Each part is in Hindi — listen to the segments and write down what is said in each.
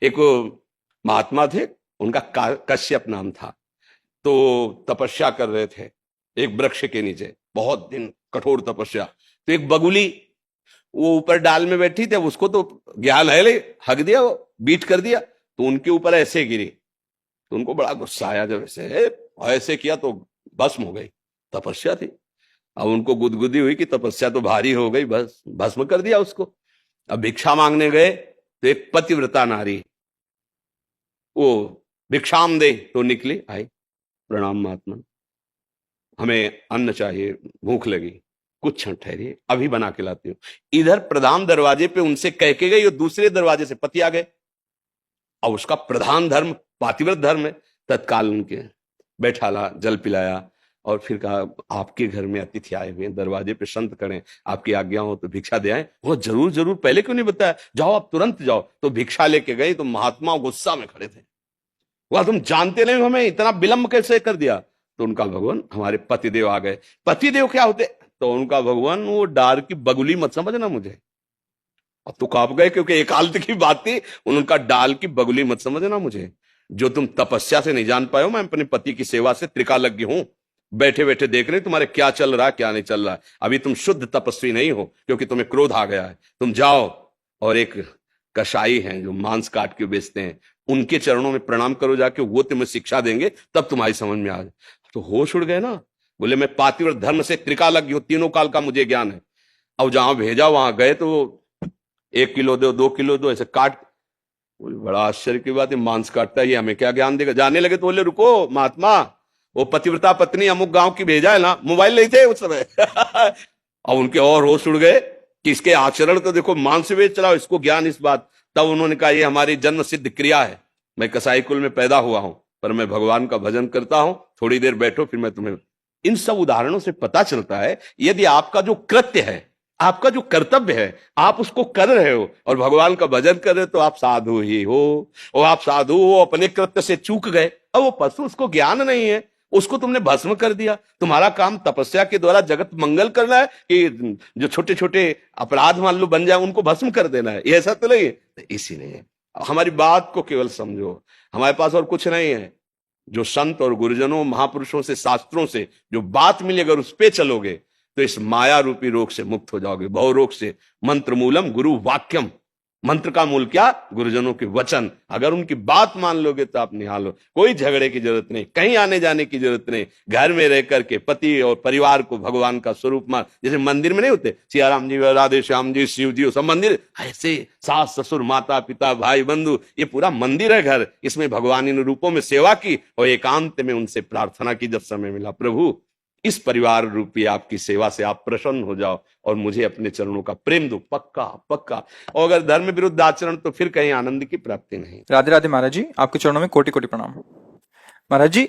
एक महात्मा थे, उनका कश्यप नाम था। तो तपस्या कर रहे थे एक वृक्ष के नीचे, बहुत दिन कठोर तपस्या। तो एक बगुली वो ऊपर डाल में बैठी थी, उसको तो ज्ञान है, ले हक दिया, वो बीट कर दिया, तो उनके ऊपर ऐसे गिरी। तो उनको बड़ा गुस्सा आया, जब ऐसे किया तो भस्म हो गई। तपस्या थी, अब उनको गुदगुदी हुई कि तपस्या तो भारी हो गई, बस भस्म कर दिया उसको। अब भिक्षा मांगने गए तो एक पतिव्रता नारी वो भिक्षाम दे तो निकली, आई, प्रणाम महात्मा, हमें अन्न चाहिए, भूख लगी, कुछ क्षण ठहरिए, अभी बना के लाती हूँ। इधर प्रधान दरवाजे पे उनसे कह के गई और दूसरे दरवाजे से पति आ गए। और उसका प्रधान धर्म पातिव्रत धर्म है। तत्काल उनके बैठाला, जल पिलाया और फिर कहा, आपके घर में अतिथि आए हुए हैं, दरवाजे पे संत करें, आपकी आज्ञा हो तो भिक्षा दे आए। वो जरूर जरूर, पहले क्यों नहीं बताया, जाओ आप तुरंत जाओ। तो भिक्षा लेके गए तो महात्मा गुस्सा में खड़े थे। वह तुम जानते नहीं हमें इतना विलंब कैसे कर दिया। तो उनका भगवान, हमारे पतिदेव आ गए। पतिदेव क्या होते? तो उनका भगवान, वो डार की बगुली मत समझना मुझे। और तो कांप गए, क्योंकि एकांत की बात थी। उनका डाल की बगुली मत समझना मुझे। जो तुम तपस्या से नहीं जान पाए हो, मैं अपने पति की सेवा से त्रिकालज्ञ हूं। बैठे बैठे देख रहे तुम्हारे क्या चल रहा है क्या नहीं चल रहा है। अभी तुम शुद्ध तपस्वी नहीं हो, क्योंकि तुम्हें क्रोध आ गया है। तुम जाओ और एक कसाई हैं जो मांस काट के बेचते हैं, उनके चरणों में प्रणाम करो जाके, वो तुम्हें शिक्षा देंगे, तब तुम्हारी समझ में आ जाए। तो होश उड़ गए ना। बोले, मैं पातिव्रत धर्म से त्रिकालज्ञ हूं, तीनों काल का मुझे ज्ञान है। अब जहां भेजा वहां गए तो 1 किलो दो, 2 किलो दो, ऐसे काट। बोले, बड़ा आश्चर्य की बात है, मांस काटता है, ये हमें क्या ज्ञान देगा। जाने लगे तो बोले, रुको महात्मा, वो पतिव्रता पत्नी अमुक गांव की भेजा है ना। मोबाइल नहीं थे उस समय। और उनके और होश उड़ गए कि इसके आचरण तो देखो, मांस बेच रहा हो, इसको ज्ञान इस बात। तब उन्होंने कहा, ये हमारी जन्म सिद्ध क्रिया है, मैं कसाई कुल में पैदा हुआ हूं, पर मैं भगवान का भजन करता हूं। थोड़ी देर बैठो, फिर मैं तुम्हें। इन सब उदाहरणों से पता चलता है, यदि आपका जो कृत्य है, आपका जो कर्तव्य है, आप उसको कर रहे हो और भगवान का भजन कर रहे हो, तो आप साधु ही हो। और आप साधु हो, अपने कृत्य से चूक गए। अब वो पशु, उसको ज्ञान नहीं है, उसको तुमने भस्म कर दिया। तुम्हारा काम तपस्या के द्वारा जगत मंगल करना है, कि जो छोटे छोटे अपराध मान लो बन जाए, उनको भस्म कर देना है? ये ऐसा तो नहीं है। तो इसीलिए हमारी बात को केवल समझो, हमारे पास और कुछ नहीं है। जो संत और गुरुजनों, महापुरुषों से, शास्त्रों से जो बात मिली, अगर उस पे चलोगे तो इस माया रूपी रोग से मुक्त हो जाओगे, भव रोग से। मंत्र मूलम गुरु वाक्यम, मंत्र का मूल क्या? गुरुजनों के वचन। अगर उनकी बात मान लोगे तो आप निहाल हो। कोई झगड़े की जरूरत नहीं, कहीं आने जाने की जरूरत नहीं। घर में रह करके पति और परिवार को भगवान का स्वरूप मान। जैसे मंदिर में नहीं होते सियाराम जी, राधे श्याम जी, शिव जी, सब मंदिर ऐसे, सास ससुर, माता पिता, भाई बंधु, ये पूरा मंदिर है घर। इसमें भगवान इन रूपों में सेवा की और एकांत में उनसे प्रार्थना की जब समय मिला, प्रभु इस परिवार रूपी आपकी सेवा से आप प्रसन्न हो जाओ और मुझे अपने चरणों का प्रेम दो, पक्का पक्का। और अगर धर्म विरुद्ध आचरण, तो फिर कहीं आनंद की प्राप्ति नहीं। राधे राधे महाराज जी, आपके चरणों में कोटि कोटि प्रणाम। महाराज जी,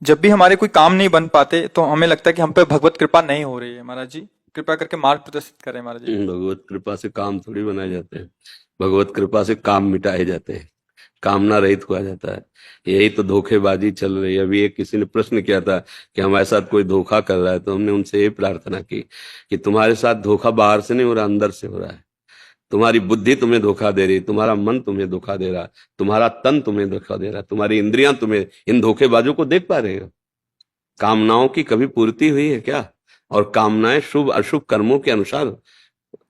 जब भी हमारे कोई काम नहीं बन पाते तो हमें लगता है कि हम पे भगवत कृपा नहीं हो रही है। महाराज जी, कृपा करके मार्ग प्रदर्शित करें। महाराज जी, भगवत कृपा से काम थोड़ी बनाए जाते हैं, भगवत कृपा से काम मिटाए जाते हैं, कामना रहित हुआ जाता है। यही तो धोखेबाजी चल रही है। अभी एक किसी ने प्रश्न किया था कि हमारे साथ कोई धोखा कर रहा है, तो हमने उनसे ये प्रार्थना की कि तुम्हारे साथ धोखा बाहर से नहीं हो रहा, अंदर से हो रहा है। तुम्हारी बुद्धि तुम्हें धोखा दे रही, तुम्हारा मन तुम्हें धोखा दे रहा, तुम्हारा तन तुम्हें धोखा दे रहा, तुम्हारी इंद्रियां तुम्हें, इन धोखेबाजों को देख पा रहे हो? कामनाओं की कभी पूर्ति हुई है क्या? और कामनाएं शुभ अशुभ कर्मों के अनुसार।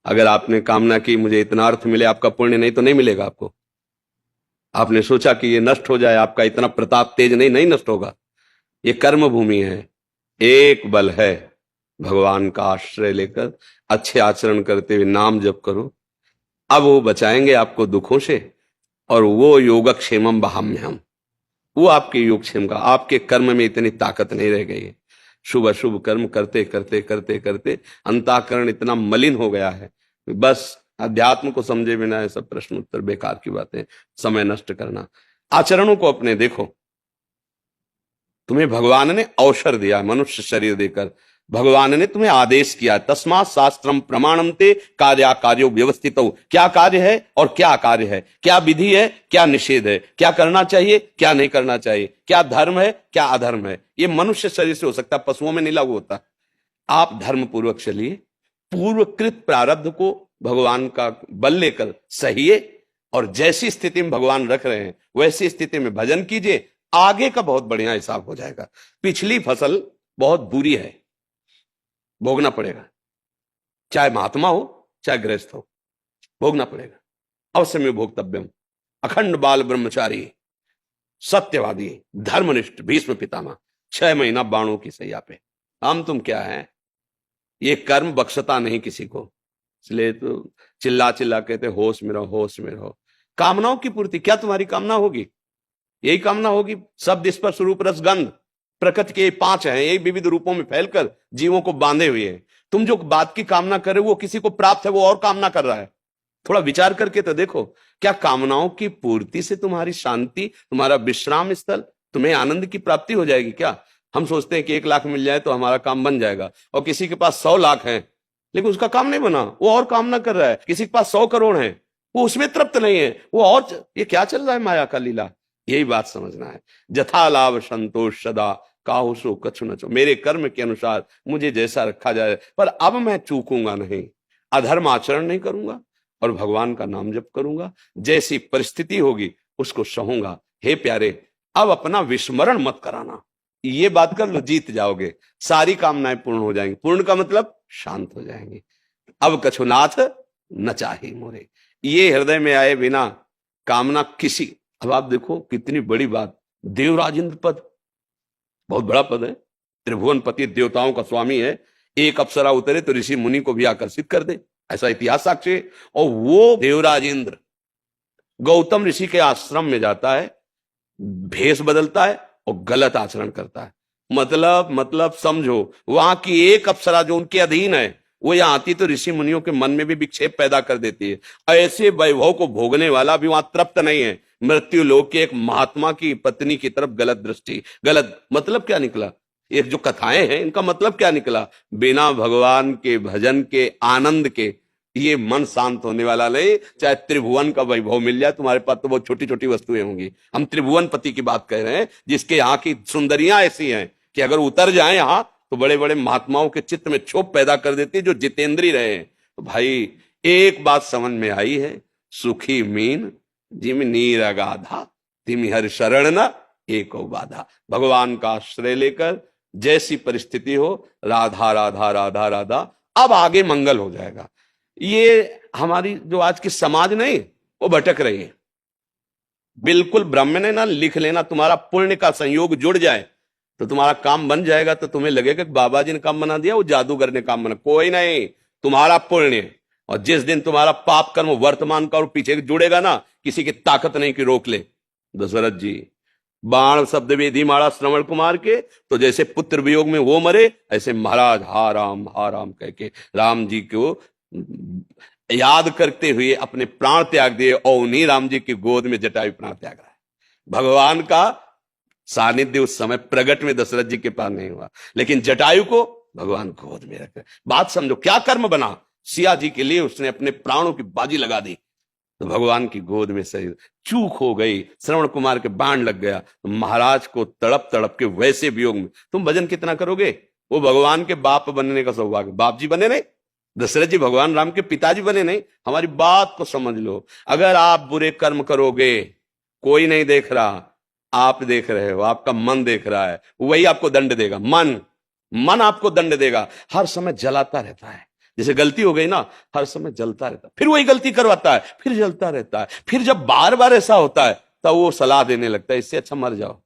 अगर आपने कामना की मुझे इतना अर्थ मिले, आपका पुण्य, नहीं तो नहीं मिलेगा आपको। आपने सोचा कि ये नष्ट हो जाए, आपका इतना प्रताप तेज, नहीं नहीं नष्ट होगा। ये कर्म भूमि है। एक बल है, भगवान का आश्रय लेकर अच्छे आचरण करते हुए नाम जप करो। अब वो बचाएंगे आपको दुखों से। और वो योगक्षेमम वहाम्यहम, वो आपके योगक्षेम का, आपके कर्म में इतनी ताकत नहीं रह गई है। शुभ अशुभ कर्म करते करते करते करते अंतःकरण इतना मलिन हो गया है, बस अध्यात्म को समझे बिना ये सब प्रश्न उत्तर बेकार की बातें, समय नष्ट करना। आचरणों को अपने देखो। तुम्हें भगवान ने अवसर दिया, मनुष्य शरीर देकर। भगवान ने तुम्हें आदेश किया, तस्मात् शास्त्रम प्रमाणम ते कार्या कार्यो व्यवस्थित। क्या कार्य है और क्या कार्य है, क्या विधि है, क्या निषेध है, क्या करना चाहिए, क्या नहीं करना चाहिए, क्या धर्म है, क्या अधर्म है। ये मनुष्य शरीर से हो सकता है, पशुओं में नहीं लागू होता। आप धर्म पूर्वक चलिए, पूर्वकृत प्रारब्ध को भगवान का बल लेकर सहिए और जैसी स्थिति में भगवान रख रहे हैं वैसी स्थिति में भजन कीजिए, आगे का बहुत बढ़िया हिसाब हो जाएगा। पिछली फसल बहुत बुरी है, भोगना पड़ेगा, चाहे महात्मा हो चाहे गृहस्थ हो, भोगना पड़ेगा। अवश्य में भोक्तव्यम। अखंड बाल ब्रह्मचारी, सत्यवादी, धर्मनिष्ठ भीष्म पितामह 6 महीना बाणों की सैया पे। हम तुम क्या है, ये कर्म बख्शता नहीं किसी को, इसलिए तो चिल्ला चिल्ला कहते होश में रहो, होश में रहो। कामनाओं की पूर्ति, क्या तुम्हारी कामना होगी? यही कामना होगी, शब्द स्पर्श रूप रस गंध, प्रकृति के 5 हैं, यही विविध रूपों में फैलकर जीवों को बांधे हुए हैं। तुम जो बात की कामना कर रहे हो वो किसी को प्राप्त है, वो और कामना कर रहा है। थोड़ा विचार करके तो देखो, क्या कामनाओं की पूर्ति से तुम्हारी शांति, तुम्हारा विश्राम स्थल, तुम्हें आनंद की प्राप्ति हो जाएगी क्या? हम सोचते हैं कि 1 लाख मिल जाए तो हमारा काम बन जाएगा, और किसी के पास 100 लाख है लेकिन उसका काम नहीं बना, वो और कामना कर रहा है। किसी के पास 100 करोड़ है, वो उसमें तृप्त नहीं है, वो और, ये क्या चल रहा है माया का लीला? यही बात समझना है। जथा लाभ संतोष सदा, काहू सो कछु न छो। मेरे कर्म के अनुसार मुझे जैसा रखा जाए, पर अब मैं चूकूंगा नहीं, अधर्म आचरण नहीं करूंगा और भगवान का नाम जप करूंगा। जैसी परिस्थिति होगी उसको सहूंगा। हे प्यारे, अब अपना विस्मरण मत कराना, ये बात कर लो, जीत जाओगे, सारी कामनाएं पूर्ण हो जाएंगी। पूर्ण का मतलब शांत हो जाएंगी। अब कछुनाथ न चाहे मोरे, ये हृदय में आए बिना कामना किसी। अब आप देखो कितनी बड़ी बात, देवराजेंद्र पद बहुत बड़ा पद है, त्रिभुवन पति, देवताओं का स्वामी है। एक अप्सरा उतरे तो ऋषि मुनि को भी आकर्षित कर दे, ऐसा इतिहास साक्षी है। और वो देवराजेंद्र गौतम ऋषि के आश्रम में जाता है, भेष बदलता है और गलत आचरण करता है। मतलब समझो, वहां की एक अप्सरा जो उनके अधीन है, वो यहां आती तो ऋषि मुनियों के मन में भी विक्षेप पैदा कर देती है। ऐसे वैभव को भोगने वाला भी वहां तृप्त नहीं है। मृत्यु लोक के एक महात्मा की पत्नी की तरफ गलत दृष्टि, गलत मतलब क्या निकला? एक जो कथाएं हैं इनका मतलब क्या निकला? बिना भगवान के भजन के आनंद के ये मन शांत होने वाला नहीं। चाहे त्रिभुवन का वैभव मिल जाए तुम्हारे पास, तो बहुत छोटी छोटी वस्तुएं होंगी। हम त्रिभुवन पति की बात कह रहे हैं, जिसके यहाँ की सुंदरियां ऐसी हैं कि अगर उतर जाए यहाँ तो बड़े बड़े महात्माओं के चित्त में क्षोभ पैदा कर देती है, जो जितेंद्री रहे हैं। तो भाई एक बात समझ में आई है, सुखी मीन जिम नीर अगाधा, तिम हर शरण न एको बाधा। भगवान का आश्रय लेकर जैसी परिस्थिति हो, राधा राधा राधा राधा, अब आगे मंगल हो जाएगा। ये हमारी जो आज की समाज नहीं, वो भटक रही है। बिल्कुल ब्रह्म ने ना लिख लेना, तुम्हारा पुण्य का संयोग जुड़ जाए तो तुम्हारा काम बन जाएगा। तो तुम्हें लगेगा कि बाबा जी ने काम बना दिया, वो जादूगर ने काम बना, कोई नहीं, तुम्हारा पुण्य। और जिस दिन तुम्हारा पाप कर्म वर्तमान का और पीछे जुड़ेगा ना, किसी की ताकत नहीं कि रोक ले। दशरथ जी बाण शब्द वेदी मारा श्रवण कुमार के, तो जैसे पुत्र वियोग में वो मरे, ऐसे महाराज हा राम कह के राम जी को याद करते हुए अपने प्राण त्याग दिए, और उन्हीं राम जी की गोद में जटायु प्राण त्याग रहा है। भगवान का सानिध्य उस समय प्रगट में दशरथ जी के पास नहीं हुआ, लेकिन जटायु को भगवान गोद में रखा। बात समझो, क्या कर्म बना? सिया जी के लिए उसने अपने प्राणों की बाजी लगा दी, तो भगवान की गोद में शरीर। चूक हो गई, श्रवण कुमार के बाण लग गया, तो महाराज को तड़प तड़प के वैसे वियोग में तुम भजन कितना करोगे? वो भगवान के बाप बनने का सौभाग्य, बाप जी बने नहीं, दशरथ जी भगवान राम के पिताजी बने नहीं। हमारी बात को समझ लो, अगर आप बुरे कर्म करोगे, कोई नहीं देख रहा, आप देख रहे हो, आपका मन देख रहा है, वही आपको दंड देगा। मन आपको दंड देगा, हर समय जलाता रहता है। जैसे गलती हो गई ना, हर समय जलता रहता है, फिर वही गलती करवाता है, फिर जलता रहता है। फिर जब बार बार ऐसा होता है तब वो सलाह देने लगता है, इससे अच्छा मर जाओ।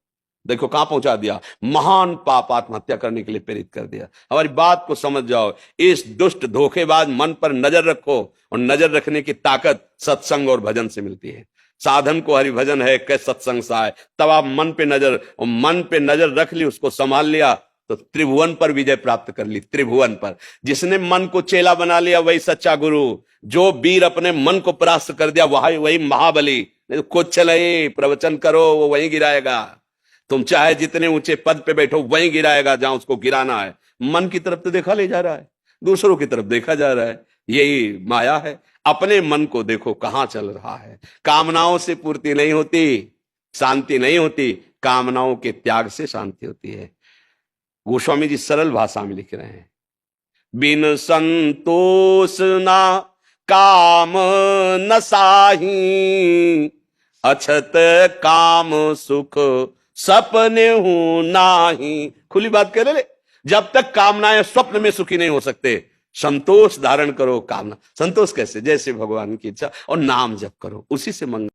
देखो कहां पहुंचा दिया, महान पाप आत्महत्या करने के लिए प्रेरित कर दिया। हमारी बात को समझ जाओ, इस दुष्ट धोखेबाज मन पर नजर रखो, और नजर रखने की ताकत सत्संग और भजन से मिलती है। साधन को हरि भजन है कै सत्संग साय, तब आप मन पे नजर, और मन पे नजर रख ली, उसको संभाल लिया, तो त्रिभुवन पर विजय प्राप्त कर ली। त्रिभुवन पर जिसने मन को चेला बना लिया वही सच्चा गुरु। जो वीर अपने मन को परास्त कर दिया वही महाबली। नहीं तो कुछ चले प्रवचन करो, वो वहीं गिराएगा। तुम चाहे जितने ऊंचे पद पे बैठो, वहीं गिराएगा जहां उसको गिराना है। मन की तरफ तो देखा ले जा रहा है, दूसरों की तरफ देखा जा रहा है। यही माया है। अपने मन को देखो कहां चल रहा है। कामनाओं से पूर्ति नहीं होती, शांति नहीं होती, कामनाओं के त्याग से शांति होती है। गोस्वामी जी सरल भाषा में लिख रहे हैं, बिन संतोष ना काम न साही, अछत काम सुख सपने हूं नाही। खुली बात कह ले, जब तक कामनाएं स्वप्न में सुखी नहीं हो सकते, संतोष धारण करो। कामना संतोष कैसे? जैसे भगवान की इच्छा, और नाम जप करो, उसी से मंगल।